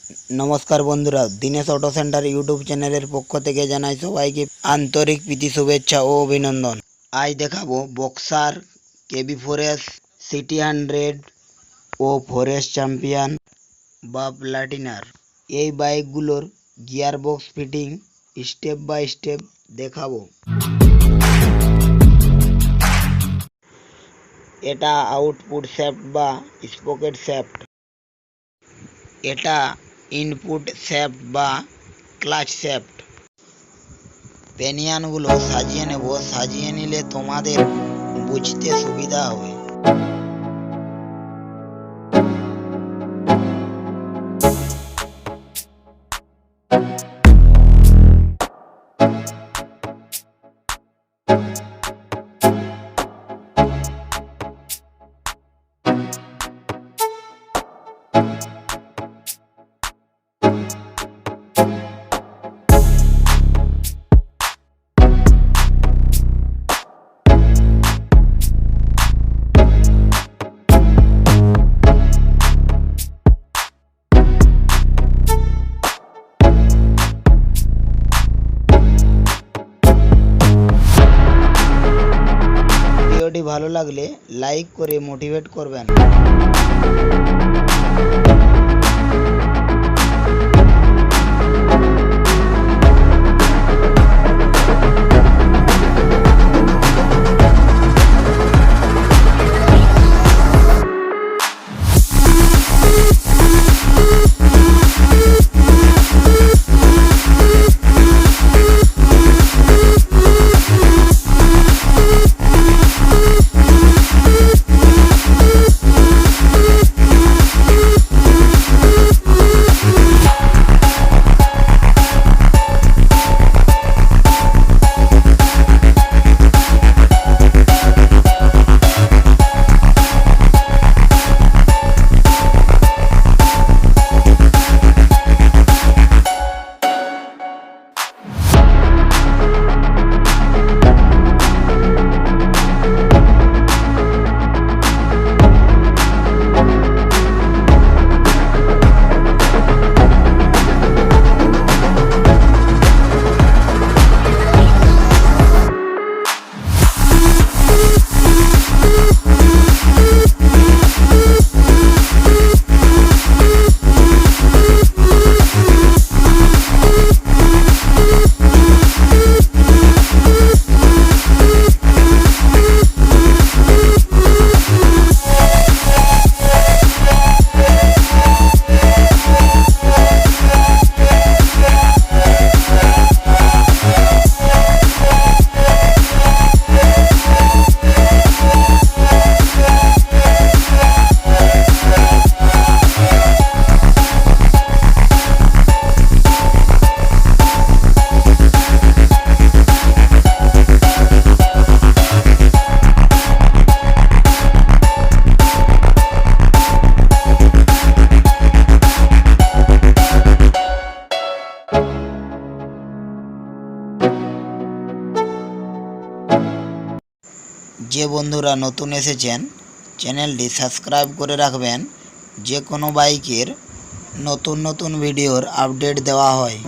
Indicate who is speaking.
Speaker 1: नमस्कार बंधुरा दिनेश अटो सेंटर यूट्यूब चैनल पक्ष থেকে জানাই সবাইকে आंतरिक প্রীতি শুভেচ্ছা ও অভিনন্দন। আজ দেখাবো বক্সার কেবি ফোরেস সিটি 100 ও ফোরেস চ্যাম্পিয়ন বা প্লাটিনার এই বাইকগুলোর gearbox fitting step by step দেখাবো। এটা আউটপুট শ্যাফট বা স্পকেট শ্যাফট, এটা ইনপুট শ্যাফট বা ক্লাচ শ্যাফট। পেনিয়ানগুলো সাজিয়ে নেব, সাজিয়ে নিলে তোমাদের বুঝতে সুবিধা হবে। ভিডিওটি ভালো লাগলে লাইক করে মোটিভেট করবেন। যে বন্ধুরা নতুন এসেছেন চ্যানেলটি সাবস্ক্রাইব করে রাখবেন, যে কোনো বাইকের নতুন নতুন ভিডিওর আপডেট দেওয়া হয়।